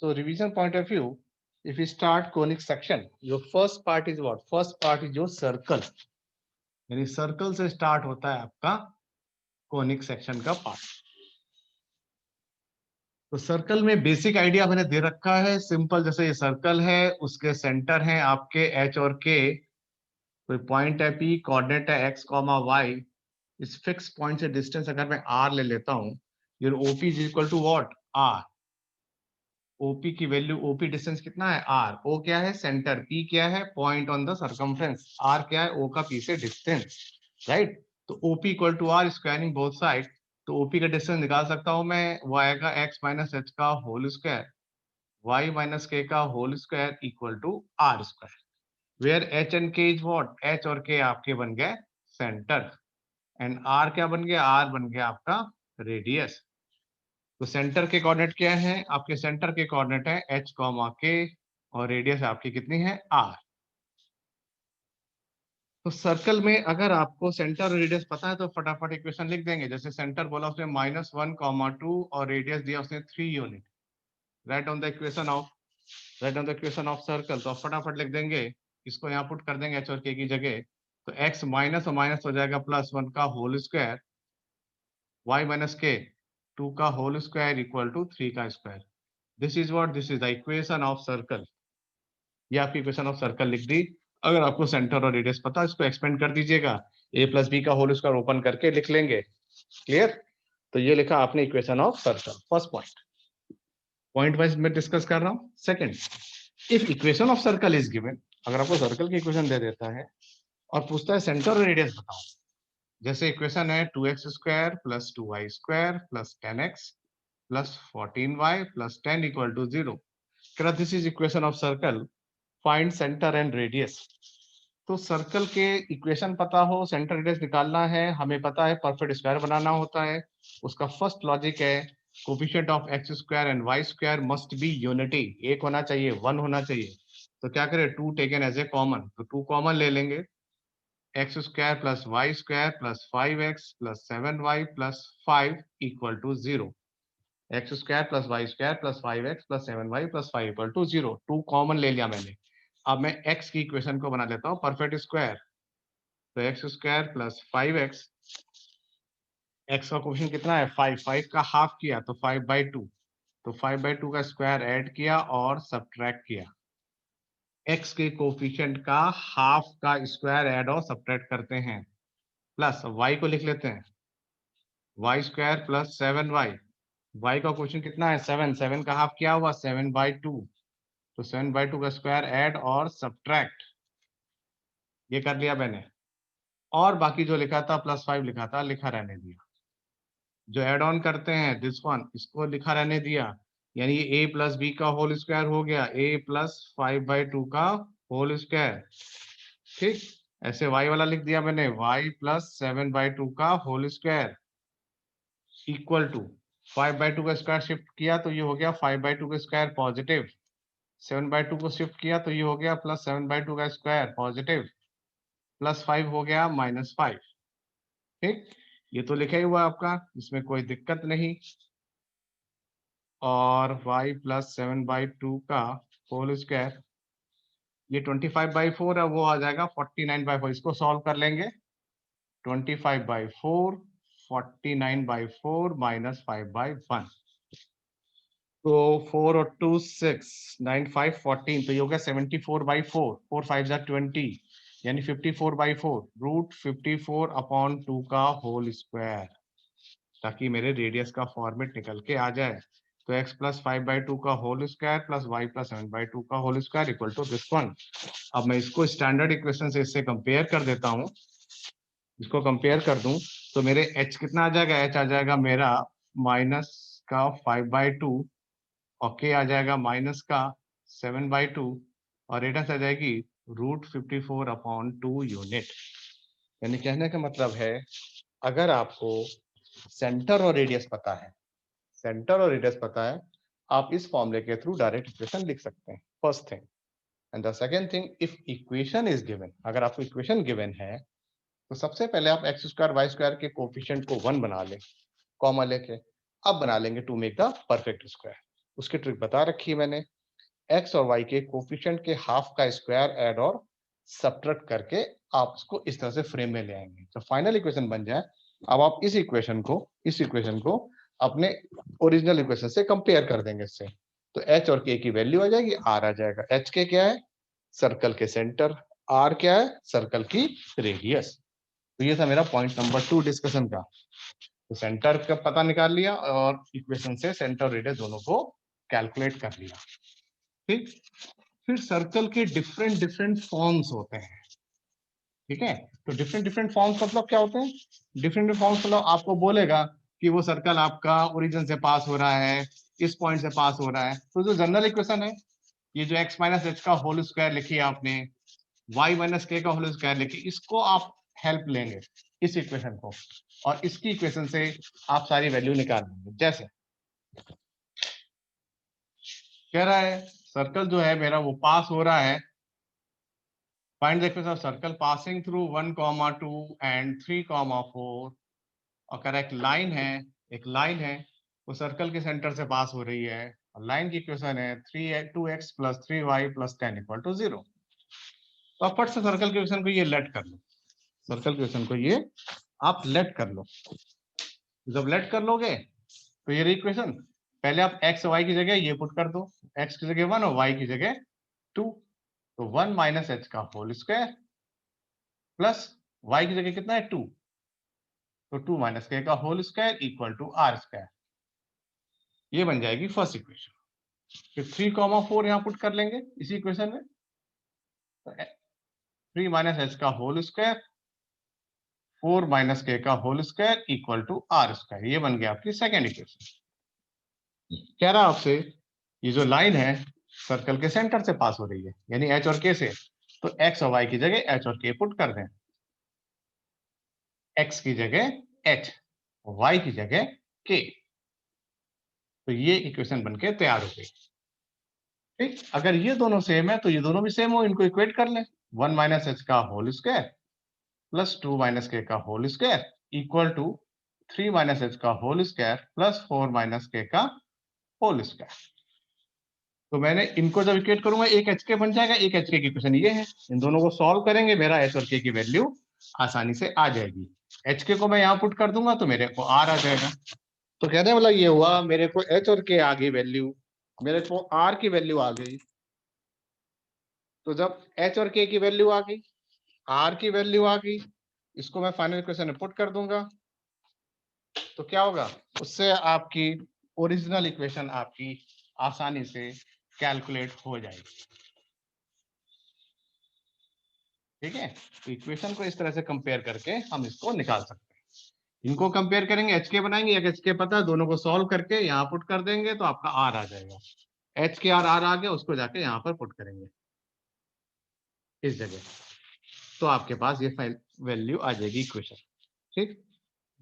So revision point of view, if you start conic section, your first part is what? First part is your circle. यानी circle से start होता है आपका conic section का part. तो circle में basic idea मैंने दे रखा है, सिंपल. जैसे ये सर्कल है, उसके सेंटर हैं आपके एच और के, कोई पॉइंट है पी, कोऑर्डिनेट है एक्स कॉमा वाई. इस फिक्स पॉइंट से डिस्टेंस अगर मैं आर ले लेता हूं, your OP is equal to what? R. OP की वैल्यू, ओपी डिस्टेंस कितना है? आर. ओ क्या है? सेंटर. पी क्या है? Point on the circumference. R क्या है? ओ का पी से डिस्टेंस, राइट. तो OP equal to R, squaring both side. तो ओपी का डिस्टेंस निकाल सकता हूं मैं, वो आएगा एक्स माइनस एच का होल स्क्वायर, वाई माइनस के का whole square equal to R square. Where h and k is what? H और के आपके बन गए सेंटर, एंड आर क्या बन गया? आर बन गया आपका रेडियस. तो सेंटर के कोऑर्डिनेट क्या है? आपके सेंटर के कोऑर्डिनेट है एच कॉमा के, और रेडियस आपकी कितनी है? आर. तो सर्कल में अगर आपको सेंटर और रेडियस पता है तो फटाफट इक्वेशन लिख देंगे. जैसे सेंटर बोला उसने -1,2 और रेडियस दिया उसने 3 unit. Right on the equation of, right on the equation of circle. तो आप फटाफट लिख देंगे, इसको यहाँ पुट कर देंगे एच और के की जगह. तो एक्स माइनस और माइनस हो जाएगा +1 का होल स्क्वायर, वाई माइनस के 2 का होल स्क्वायर इक्वल टू 3 का square. This is what? This is the equation of circle. ये आपकी इक्वेशन ऑफ सर्कल लिख दी. अगर आपको सेंटर और रेडियस पता है, इसको एक्सपेंड कर दीजिएगा, a प्लस बी का होल स्क्वायर ओपन करके लिख लेंगे. क्लियर? तो ये लिखा आपने equation of circle. First point, point wise मैं डिस्कस कर रहा हूं. Second, if equation of circle is given, अगर आपको सर्कल की इक्वेशन दे देता है और पूछता है सेंटर और रेडियस बताओ. जैसे इक्वेशन है 2x square plus 2y square plus 10x plus 14y plus 10 equal to 0. This is equation of circle, find centre and radius. तो सर्कल के इक्वेशन पता हो, सेंटर रेडियस निकालना है, हमें पता है परफेक्ट स्क्वायर बनाना होता है. उसका फर्स्ट लॉजिक है coefficient of x square and y square must be unity. एक होना चाहिए, 1 होना चाहिए. तो क्या करें? 2 टेकन एज ए कॉमन, तो 2 कॉमन ले लेंगे. X square plus Y square plus 5x plus 7y plus 5 equal to 0. X square plus Y square plus 5x plus 7y plus 5 equal to 0. 2 common ले लिया मैंने. अब मैं x की equation को बना लेता हूं परफेक्ट स्क्वायर. तो x square plus 5x, x का क्वेश्चन कितना है? 5. 5 का हाफ किया तो 5/2. तो 5/2 का स्क्वायर ऐड किया और सब्ट्रैक्ट किया. x के कोफिशिएंट का हाफ का स्क्वायर ऐड और सब्ट्रैक्ट करते हैं. प्लस y को लिख लेते हैं, y square plus 7y. y का क्वेश्चन कितना है? 7. 7 का हाफ क्या हुआ? 7/2. तो 7/2 का स्क्वायर ऐड और सब्ट्रैक्ट, ये कर लिया मैंने. और बाकी जो लिखा था +5 लिखा था, लिखा रहने दिया. जो एड ऑन करते हैं दिस वन, इसको लिखा रहने दिया. यानी a प्लस बी का होल स्क्वायर हो गया a प्लस 5/2 का होल स्क्वायर. ठीक. ऐसे y वाला लिख दिया मैंने, y प्लस 7/2 का होल स्क्वायर इक्वल टू 5/2 का स्क्वायर शिफ्ट किया तो ये हो गया 5/2 का स्क्वायर पॉजिटिव. 7/2 को शिफ्ट किया तो ये हो गया प्लस 7/2 का स्क्वायर पॉजिटिव, प्लस 5 हो गया -5. ठीक. ये तो लिखा ही हुआ आपका, इसमें कोई दिक्कत नहीं. और y प्लस 7/2 का होल स्क्वायर, ये 25/4 है, वो आ जाएगा 49/4. इसको सॉल्व कर लेंगे. 25/4, 49/4 माइनस 5/1. तो 4 और 2 6, 9 5 14. तो ये हो गया 74/4. 4 5 जा 20, यानी 54/4. √54/2 का होल स्क्वायर, ताकि मेरे रेडियस का फॉर्मेट निकल के आ जाए. तो x प्लस 5/2 का होल स्क्वायर प्लस y प्लस 7/2 का whole square equal to this one. अब मैं इसको स्टैंडर्ड इक्वेशन से इससे कंपेयर कर देता हूं. इसको कंपेयर कर दूं तो मेरे h कितना आ जाएगा? h आ जाएगा मेरा माइनस का 5/2, और k आ जाएगा माइनस का 7/2, और रेडियस आ जाएगी √54/2 यूनिट. यानी कहने का मतलब है, अगर आपको सेंटर और रेडियस पता है, सेंटर और रेडियस पता है, आप इस फॉर्मूले के थ्रू डायरेक्ट इक्वेशन लिख सकते हैं. First thing. And the second thing, if equation is given, अगर आपको इक्वेशन गिवन है तो सबसे पहले आप एक्स स्क्वायर वाई स्क्वायर के कोफिशिएंट को 1 बना लें, कॉमा लेके. अब बना लेंगे to make the perfect square. उसकी ट्रिक बता रखी है मैंने। एक्स और वाई के कोफिशिएंट के हाफ का स्क्वायर ऐड और सब्ट्रैक्ट करके आप इसको इस तरह से फ्रेम में ले आएंगे तो फाइनल इक्वेशन बन जाए। अब आप इस इक्वेशन को अपने ओरिजिनल इक्वेशन से कंपेयर कर देंगे इससे, तो एच और के की वैल्यू आ जाएगी, आर आ जाएगा। एच के क्या है? सर्कल के सेंटर। आर क्या है? सर्कल की रेडियस। तो ये था मेरा पॉइंट नंबर 2 डिस्कशन का। तो सेंटर का पता निकाल लिया और इक्वेशन से सेंटर रेडियस दोनों को कैलकुलेट कर लिया। ठीक, फिर सर्कल के डिफरेंट डिफरेंट फॉर्म्स होते हैं। ठीक है, तो डिफरेंट डिफरेंट फॉर्म्स मतलब क्या होते हैं? डिफरेंट फॉर्म्स मतलब आपको बोलेगा कि वो सर्कल आपका ओरिजिन से पास हो रहा है, इस पॉइंट से पास हो रहा है। तो जो जनरल इक्वेशन है, ये जो x माइनस एच का होल स्क्वायर लिखी है आपने, y माइनस के का होल स्क्वायर लिखी, इसको आप हेल्प लेंगे इस इक्वेशन को, और इसकी इक्वेशन से आप सारी वैल्यू निकाल लेंगे। जैसे कह रहा है सर्कल जो है मेरा वो पास हो रहा है, find the equation of circle passing through 1, 2 and 3, 4, और करेक्ट लाइन है वो सर्कल के सेंटर से पास हो रही है, और लाइन की इक्वेशन है 2x plus 3y plus 10 equal to 0। तो आप फट से सर्कल के इक्वेशन को ये लेट कर लो, सर्कल के इक्वेशन को ये आप लेट कर लो। जब लेट कर लोगे तो ये इक्वेशन, पहले आप x y की जगह ये पुट कर दो, x की जगह 1 और y की जगह 2। तो 1 माइनस एच का होल स्क्वायर प्लस y की जगह कितना है 2, तो 2 माइनस के का whole square equal to R square. ये बन जाएगी फर्स्ट इक्वेशन। फिर 3, 4 यहां पुट कर लेंगे इसी इक्वेशन में, तो 3 माइनस एच का होल स्क्वायर 4 माइनस के का whole square equal to R square. ये बन गया आपकी सेकेंड इक्वेशन। कह रहा आपसे ये जो लाइन है सर्कल के सेंटर से पास हो रही है, यानी एच और के से, तो एक्स और वाई की जगह एच और के पुट कर दें। एक्स की जगह एच, वाई की जगह के, तो ये इक्वेशन बनके तैयार हो गई। ठीक, अगर ये दोनों सेम है तो ये दोनों भी सेम हो, इनको इक्वेट कर लें। 1 माइनस एच का होल स्क्वायर प्लस 2 माइनस के का whole square equal to 3 minus H का होल स्क्वायर प्लस 4 माइनस के का होल स्क्वायर। तो मैंने इनको जब इक्वेट करूंगा एक एच के बन जाएगा, एक एच के की इक्वेशन ये है। इन दोनों को सॉल्व करेंगे, मेरा एच और के की वैल्यू आसानी से आ जाएगी। एच के को मैं यहाँ पुट कर दूंगा तो मेरे को आर आ जाएगा। तो कहने का मतलब ये हुआ मेरे को एच और के आ गई वैल्यू, मेरे को आर की वैल्यू आ गई। तो जब एच और के की वैल्यू आ गई, आर की वैल्यू आ गई, इसको मैं फाइनल इक्वेशन में पुट कर दूंगा, तो क्या होगा उससे आपकी ओरिजिनल इक्वेशन आपकी आसानी से कैलकुलेट हो जाएगी। ठीक है, तो इक्वेशन को इस तरह से कंपेयर करके हम इसको निकाल सकते हैं। इनको कंपेयर करेंगे, एच के बनाएंगे, या एच के पता है, दोनों को सॉल्व करके यहाँ पुट कर देंगे तो आपका आर आ जाएगा। एच के आर आर आ गया, उसको जाके यहाँ पर पुट करेंगे इस जगह, तो आपके पास ये फाइल वैल्यू आ जाएगी इक्वेशन। ठीक,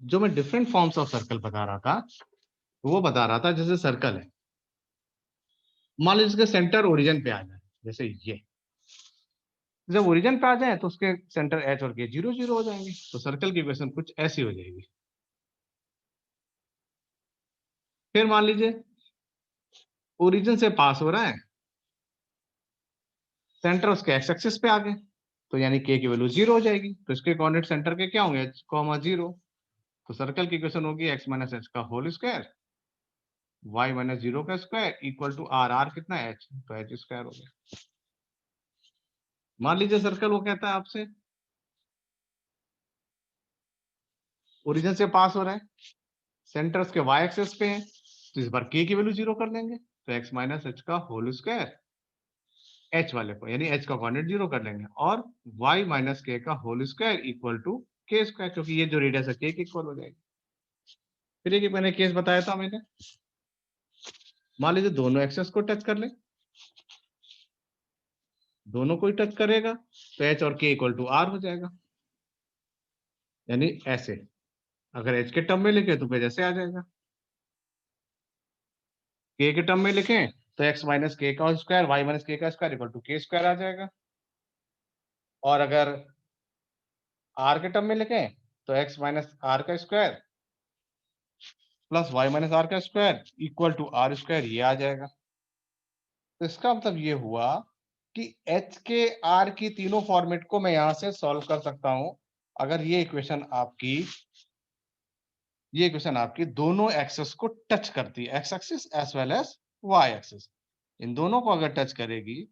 जो मैं डिफरेंट फॉर्म्स ऑफ सर्कल बता रहा था, वो बता रहा था जैसे सर्कल है, मान लीजिए इसके सेंटर ओरिजिन पे आ जाए, जैसे ये जब ओरिजिन पे आ जाए तो उसके सेंटर एच और के 0, 0 हो जाएंगे, तो सर्कल की इक्वेशन कुछ ऐसी हो जाएगी। फिर मान लीजिए ओरिजिन से पास हो रहा है, सेंटर उसके एक्स एक्सिस पे आ गए, तो यानी के की वैल्यू 0 हो जाएगी, तो इसके कोऑर्डिनेट सेंटर के क्या होंगे, एच कॉमा 0। तो सर्कल की इक्वेशन होगी एक्स माइनस एच का होल स्क्वायर वाई माइनस 0 का square equal to R, R कितना है एच, तो एच स्क्वायर हो गया। मान लीजिए सर्कल वो कहता है आपसे ओरिजिन से पास हो रहा है, सेंटर उसके वाई एक्सिस पे है, तो इस बार के की वैल्यू 0 कर लेंगे, तो एक्स माइनस एच का होल स्क्वायर एच वाले को, यानी एच का कोऑर्डिनेट 0 कर लेंगे, और वाई माइनस के का whole square equal to K square, क्योंकि ये जो रेडियस है के इक्वल हो जाएगी। फिर एक मैंने केस बताया था मैंने, मान लीजिए दोनों एक्सेस को टच कर ले, दोनों को ही टच करेगा तो एच और के इक्वल टू आर हो जाएगा, यानी ऐसे। अगर एच के टर्म में लिखे तो फिर जैसे आ जाएगा, के के टर्म में लिखें तो एक्स माइनस के का स्क्वायर वाई माइनस के का square equal to K square आ जाएगा, और अगर आर के टर्म में लिखें तो एक्स माइनस आर का square plus Y minus R का square equal to R square, ये आ जाएगा। तो इसका मतलब ये हुआ कि एच के आर की तीनों फॉर्मेट को मैं यहां से सॉल्व कर सकता हूं अगर ये इक्वेशन आपकी दोनों एक्सेस को टच करती है, X axis as well as Y axis. इन दोनों को अगर टच करेगी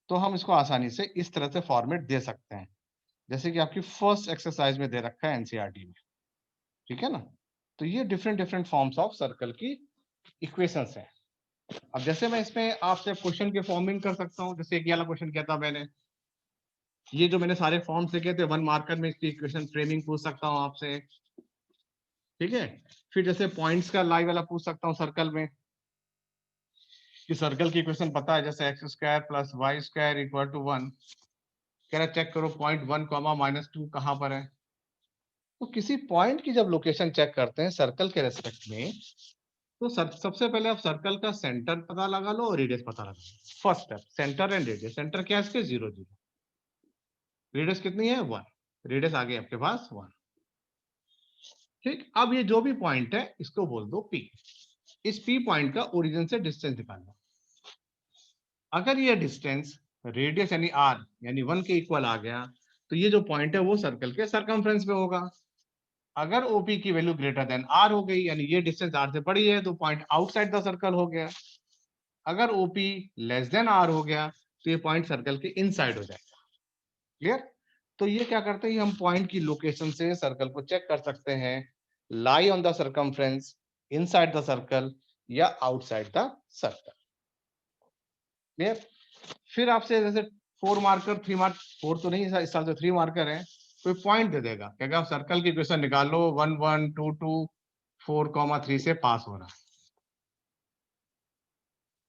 तो हम इसको आसानी से इस तरह से फॉर्मेट दे सकते हैं, जैसे कि आपकी फर्स्ट एक्सरसाइज में दे रखा है एनसीईआरटी में। ठीक है ना? तो ये different different forms of circle की इक्वेशंस हैं। अब जैसे मैं इसमें आपसे क्वेश्चन के फॉर्मिंग कर सकता हूं, जैसे एक वाला क्वेश्चन किया था मैंने, ये जो मैंने सारे फॉर्म्स लिखे थे 1 मार्कर में इसकी इक्वेशन फ्रेमिंग पूछ सकता हूं आपसे। ठीक है? फिर जैसे पॉइंट्स का लाइव वाला पूछ सकता हूँ सर्कल में, कि सर्कल की इक्वेशन पता है, जैसे X square plus Y square equal to 1। कह रहा चेक करो पॉइंट 1 कॉमा -2 कहां पर है। तो किसी पॉइंट की जब लोकेशन चेक करते हैं सर्कल के रेस्पेक्ट में, तो सबसे पहले आप सर्कल का सेंटर पता लगा लो और रेडियस पता लगा लो। First step, centre and radius. Centre क्या है इसके? 0 0। रेडियस कितनी है? 1। रेडियस आ गई आपके पास 1। ठीक, अब ये जो भी पॉइंट है इसको बोल दो P। इस P पॉइंट का ओरिजिन से डिस्टेंस निकालना। अगर ये डिस्टेंस रेडियस यानी r यानी 1 के इक्वल आ गया, तो ये जो पॉइंट है वो सर्कल के सरकमफ्रेंस पे होगा। अगर OP की वैल्यू ग्रेटर देन r हो गई, यानी ये डिस्टेंस r से बड़ी है, तो पॉइंट आउटसाइड द सर्कल हो गया। अगर OP लेस देन r हो गया, तो ये पॉइंट सर्कल के इनसाइड हो जाएगा। क्लियर? तो ये क्या करते हैं, हम पॉइंट की लोकेशन से सर्कल को चेक कर सकते हैं, lie on the circumference, inside the circle या आउटसाइड द सर्कल। क्लियर? फिर आपसे जैसे 4 मार्कर 3 मार्क, 4 तो नहीं इस साल से 3 मार्कर है, कोई पॉइंट दे देगा, क्या आप सर्कल की इक्वेशन निकालो 1 1 2 2 4,3 से पास हो रहा है।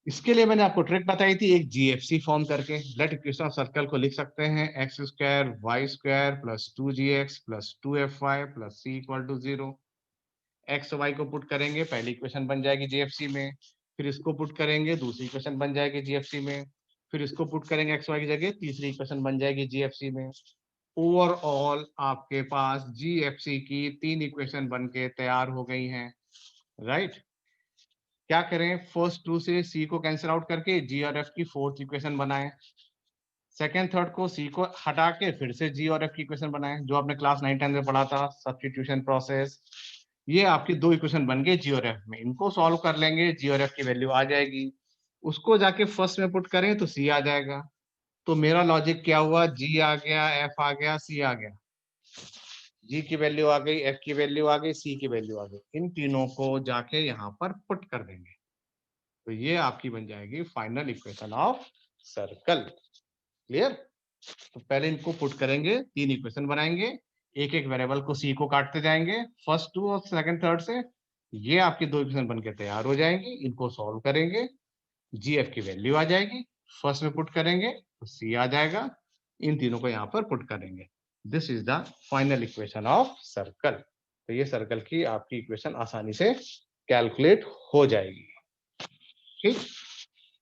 इसके लिए मैंने आपको ट्रिक बताई थी, एक जीएफसी फॉर्म करके लेट इक्वेशन ऑफ सर्कल को लिख सकते हैं, X square Y square plus 2gx plus 2fy plus c equal to 0। X Y को पुट करेंगे, पहली इक्वेशन बन जाएगी जीएफसी में। फिर इसको पुट करेंगे, दूसरी इक्वेशन बन जाएगी जीएफसी में। फिर इसको पुट करेंगे एक्स वाई की जगह, तीसरी इक्वेशन बन जाएगी जीएफसी में। ओवरऑल आपके पास जीएफसी की 3 इक्वेशन बन के तैयार हो गई हैं। राइट? क्या करें, फर्स्ट 2 से सी को कैंसिल आउट करके जी और एफ की फोर्थ इक्वेशन बनाएं। सेकेंड थर्ड को सी को हटा के फिर से जी और एफ की इक्वेशन बनाएं, जो आपने क्लास 9 10 में पढ़ा था, सब्स्टिट्यूशन प्रोसेस। ये आपकी 2 इक्वेशन बन गई जी और एफ में, इनको सॉल्व कर लेंगे, जी और एफ की वैल्यू आ जाएगी। उसको जाके फर्स्ट में पुट करें तो सी आ जाएगा। तो मेरा लॉजिक क्या हुआ, जी आ गया, एफ आ गया, सी आ गया। जी की वैल्यू आ गई, एफ की वैल्यू आ गई, सी की वैल्यू आ गई। इन तीनों को जाके यहाँ पर पुट कर देंगे, तो ये आपकी बन जाएगी final equation of circle. Clear? तो पहले इनको पुट करेंगे, 3 इक्वेशन बनाएंगे, एक एक वेरिएबल को सी को काटते जाएंगे फर्स्ट 2 और सेकंड थर्ड से। ये आपकी 2 इक्वेशन बनके तैयार हो जाएंगी, इनको सॉल्व करेंगे, जी एफ की वैल्यू आ जाएगी, फर्स्ट में पुट करेंगे तो सी आ जाएगा, इन तीनों को यहाँ पर पुट करेंगे। This is the final equation of circle. तो ये सर्कल की आपकी इक्वेशन आसानी से कैलकुलेट हो जाएगी। ठीक,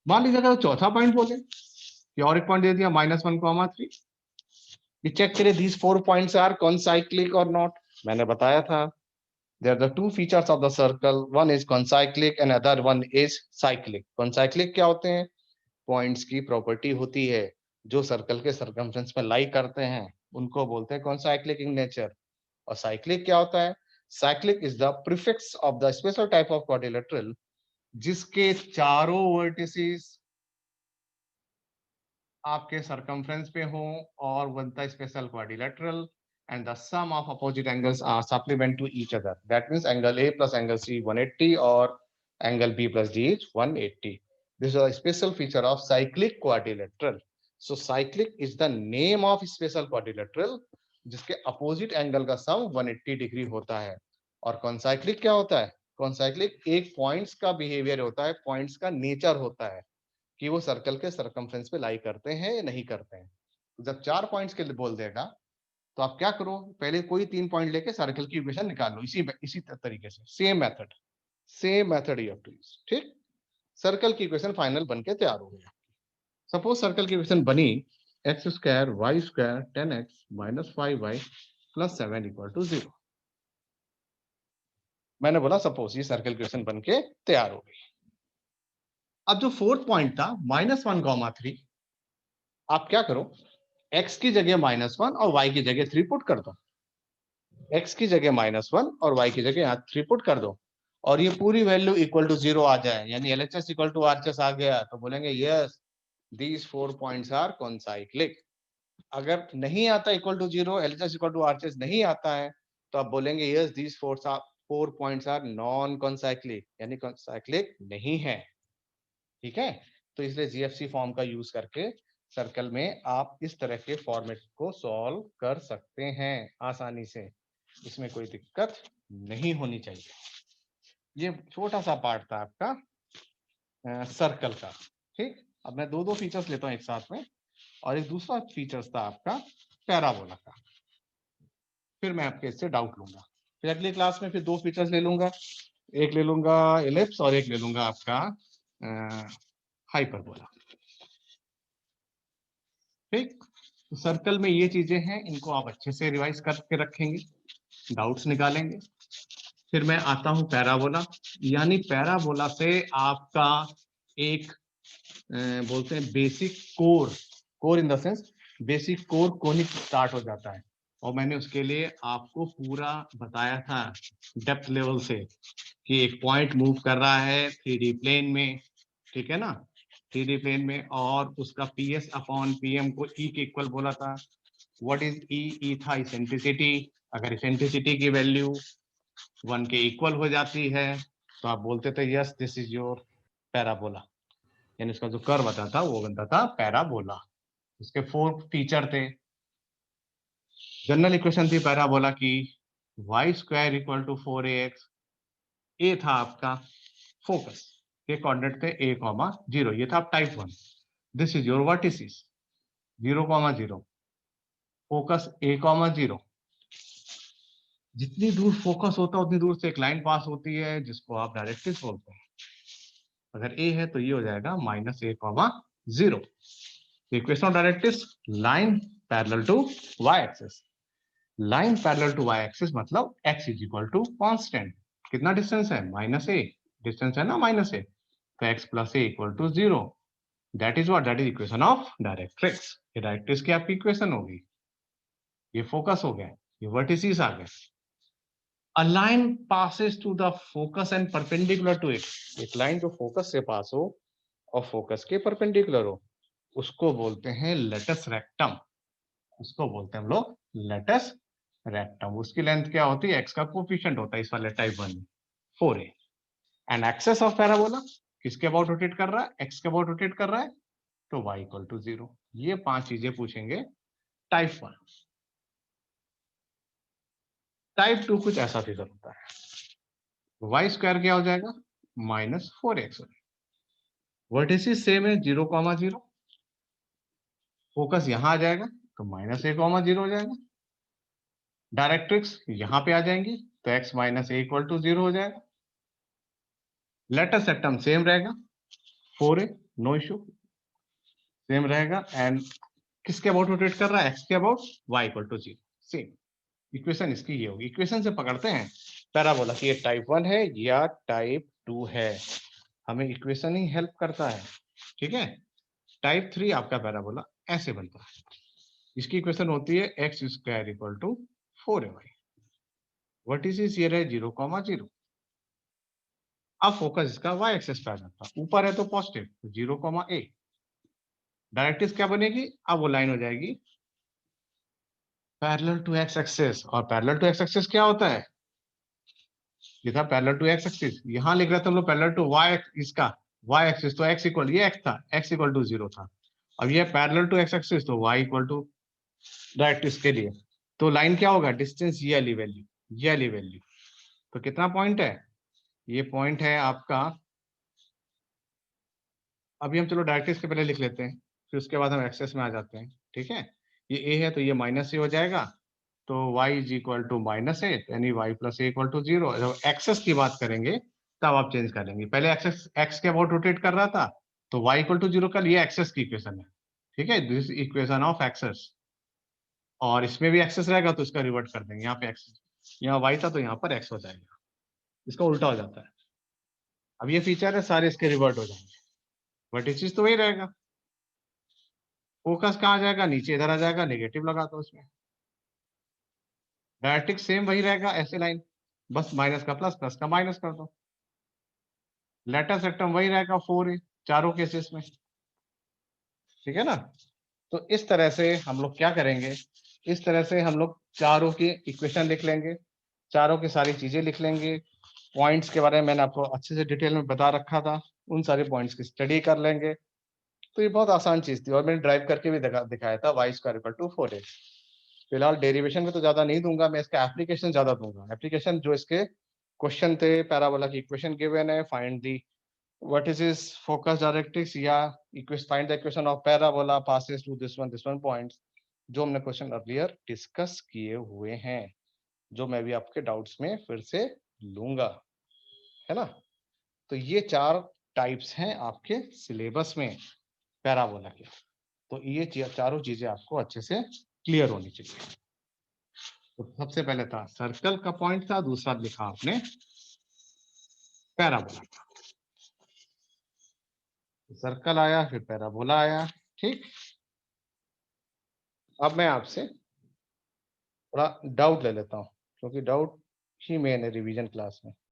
मान लीजिए अगर चौथा पॉइंट बोले कि और एक पॉइंट दे दिया -1,3, ये चेक करें these 4 points are concyclic or not। मैंने बताया था there are the 2 features of the circle, one is concyclic and other one is cyclic। concyclic क्या होते हैं? पॉइंट्स की प्रॉपर्टी होती है जो सर्कल के सर्कमफ्रेंस में लाई करते हैं, उनको बोलते हैं कॉन्साइक्लिक इन नेचर। और साइक्लिक क्या होता है? Cyclic is the prefix of the special type of quadrilateral जिसके चारों वर्टिसेस आपके सर्कमफ्रेंस पे हो और बनता है special quadrilateral, and the sum of opposite angles are supplement to each other, that means angle A plus angle C 180 or angle B plus D is 180। this is a special feature of cyclic quadrilateral। so cyclic is the name of special quadrilateral जिसके opposite angle का सम 180 degree होता है। और concyclic क्या होता है? Concyclic एक points का बिहेवियर होता है, पॉइंट्स का नेचर होता है कि वो सर्कल के सर्कमफ्रेंस पे लाई करते हैं या नहीं करते हैं। जब 4 पॉइंट्स के लिए बोल देगा तो आप क्या करो, पहले कोई 3 पॉइंट लेके सर्कल की इक्वेशन निकाल लो, इसी तरीके से same method you have to use. ठीक, सर्कल की इक्वेशन फाइनल बनके तैयार हो गया। सपोज सर्कल की इक्वेशन बनी X square Y square 10x - 5y + 7 = 0। मैंने बोला सपोज ये सर्कल इक्वेशन बन के तैयार हो गई। अब जो फोर्थ पॉइंट था -1,3, आप क्या करो, x की जगह -1 और y की जगह 3 पुट कर दो। x की जगह -1 और y की जगह यहाँ 3 पुट कर दो, और ये पूरी वैल्यू इक्वल टू 0 आ जाए, यानी LHS इक्वल टू RHS आ गया, तो बोलेंगे yes these 4 points are concyclic. अगर नहीं आता equal to 0, LHS equal to RHS नहीं आता है, तो आप बोलेंगे yes these 4 points are non concyclic, यानी कॉन्साइक्लिक नहीं है। ठीक है, तो इसलिए जीएफसी फॉर्म का यूज करके सर्कल में आप इस तरह के फॉर्मेट को सॉल्व कर सकते हैं आसानी से, इसमें कोई दिक्कत नहीं होनी चाहिए। ये छोटा सा पार्ट था आपका सर्कल का। ठीक, अब मैं दो फीचर्स लेता हूं एक साथ में, और एक दूसरा फीचर्स था आपका पैराबोला का, फिर मैं आपके इससे डाउट लूंगा। फिर अगली क्लास में फिर दो फीचर्स ले लूंगा, एक ले लूंगा एलिप्स और एक ले लूंगा आपका हाइपरबोला। ठीक, तो सर्कल में ये चीजें हैं, इनको आप अच्छे से रिवाइज करके रखेंगे, डाउट्स निकालेंगे। फिर मैं आता हूं पैराबोला, यानी पैराबोला से आपका एक बोलते हैं basic core in the sense basic core conic start हो जाता है, और मैंने उसके लिए आपको पूरा बताया था डेप्थ लेवल से कि एक पॉइंट मूव कर रहा है 3D प्लेन में, ठीक है ना, 3D प्लेन में, और उसका PS अपॉन PM को E के इक्वल बोला था। What is E? E था इसेंट्रिसिटी। अगर इसेंट्रिसिटी की वैल्यू 1 के इक्वल हो जाती है तो आप बोलते थे yes this is your parabola, यानी उसका जो कर्व आता था वो बनता था पैराबोला। उसके 4 फीचर थे। जनरल इक्वेशन थी पैराबोला की y square equal to 4ax। A था आपका फोकस, के कोऑर्डिनेट थे a,0, ये था type 1। This is your vertices 0,0, focus a,0। जितनी दूर फोकस होता है उतनी दूर से एक लाइन पास होती है जिसको आप डायरेक्ट्रिक्स बोलते हैं। अगर ए है तो ये हो जाएगा -a,0। Equation of directrix line parallel to y axis. Line parallel to y axis मतलब x is equal to constant. कितना डिस्टेंस है? -a, डिस्टेंस है ना -a, तो x plus a equal to 0। That is what, that is equation of directrix. ये directrix की आपकी equation होगी। ये फोकस हो गया, ये वर्टिसेस आ गए। A line passes to the focus and perpendicular to it। एक लाइन जो फोकस से पास हो और फोकस के परपेंडिकुलर हो, उसको बोलते हैं लेटस रेक्टम। उसको बोलते हैं हम लोग लेटस रेक्टम। उसकी लेंथ क्या होती है? एक्स का कोफिशिएंट होता है इस वाले टाइप 1 में 4a। And axis of parabola किसके अबाउट रोटेट कर रहा है? एक्स के अबाउट रोटेट कर रहा है, तो y इक्वल टू 0। ये 5 चीजें पूछेंगे टाइप 1। टाइप 2 कुछ ऐसा फिगर होता है, y स्क्वायर क्या हो जाएगा? -4x। वर्टिसेस सेम है 0,0, फोकस यहां आ जाएगा तो -a,0 हो जाएगा। डायरेक्ट्रिक्स यहां पे आ जाएंगी तो x - a इक्वल टू 0 हो जाएगा। लेटस सेक्टम सेम रहेगा 4a, नो इशू, सेम रहेगा। एंड किसके अबाउट रोटेट कर रहा है? x के about, y equal to 0, same. Equation इसकी ये होगी। इक्वेशन से पकड़ते हैं पैराबोला कि ये टाइप 1 है या टाइप 2 है, हमें इक्वेशन ही हेल्प करता है। ठीक है, टाइप 3 आपका पैराबोला ऐसे बनता है। इसकी इक्वेशन होती है x square equal to 4ay। Vertices ये रहे 0,0। अब फोकस इसका y एक्सिस पे आ जाता है, ऊपर है तो पॉजिटिव, 0,a। डायरेक्ट्रिक्स क्या बनेगी? अब वो लाइन हो जाएगी पैरेलल टू x एक्सिस। और पैरेलल टू x एक्सिस क्या होता है? ये था पैरेलल टू x एक्सिस। यहां लिख रहे थे हम लोग पैरेलल टू y, इसका y एक्सिस, तो x इक्वल, ये x था, x इक्वल टू 0 था। अब ये पैरेलल टू x एक्सिस, तो y इक्वल टू डायरेक्ट्रिक्स के लिए, तो लाइन क्या होगा? डिस्टेंस ये वाली वैल्यू, ये वाली वैल्यू। तो कितना पॉइंट है? ये पॉइंट है आपका, अभी हम चलो डायरेक्ट्रिक्स के पहले लिख लेते हैं, फिर उसके बाद हम एक्सेस में आ जाते हैं। ठीक है, ये a है तो ये -a हो जाएगा, तो y is equal to -a, यानी y plus a equal to 0। जब एक्सेस की बात करेंगे तब आप चेंज कर लेंगे। पहले एक्सेस x के अबाउट रोटेट कर रहा था तो y इक्वल टू 0 का, ये एक्सेस की इक्वेशन है। ठीक है, दिस इक्वेशन ऑफ एक्सेस, और इसमें भी एक्सेस रहेगा तो इसका रिवर्ट कर देंगे। यहाँ पे एक्स, यहाँ y था तो यहाँ पर x हो जाएगा। इसका उल्टा हो जाता है। अब ये फीचर है, सारे इसके रिवर्ट हो जाएंगे, वर्टिसेस तो वही रहेगा, फोकस कहाँ जाएगा, नीचे इधर आ जाएगा, नेगेटिव लगा दो उसमें। डायरेक्ट्रिक्स सेम वही रहेगा, ऐसे लाइन, बस माइनस का प्लस, प्लस का माइनस कर दो। लेटस सेक्टम वही रहेगा 4a चारों केसेस में, ठीक है ना। तो इस तरह से हम लोग क्या करेंगे, इस तरह से हम लोग चारों की इक्वेशन लिख लेंगे, चारों की सारी चीजें लिख लेंगे, पॉइंट्स के बारे में मैंने आपको अच्छे से डिटेल में बता रखा था, उन सारे पॉइंट्स की स्टडी कर लेंगे। तो ये बहुत आसान चीज थी, और मैंने ड्राइव करके भी दिखाया था, y square equal to 4a। फिलहाल डेरिवेशन में तो ज्यादा नहीं दूंगा मैं, इसका एप्लीकेशन ज्यादा दूंगा। एप्लीकेशन जो इसके क्वेश्चन थे, पैराबोला की इक्वेशन गिवन है, find the what is his focus directrix या find the equation of parabola passes to this one points, जो हमने क्वेश्चन अर्लियर डिस्कस किए हुए हैं, जो मैं भी आपके डाउट्स में फिर से लूंगा, है ना। तो ये 4 टाइप्स हैं आपके सिलेबस में पैराबोला के, तो ये चारों चीजें आपको अच्छे से क्लियर होनी चाहिए। तो सबसे पहले था सर्कल का पॉइंट था, दूसरा लिखा आपने पैराबोला, सर्कल आया फिर पैराबोला आया, ठीक। अब मैं आपसे थोड़ा डाउट ले लेता हूँ, क्योंकि डाउट ही मेन है रिवीजन क्लास में।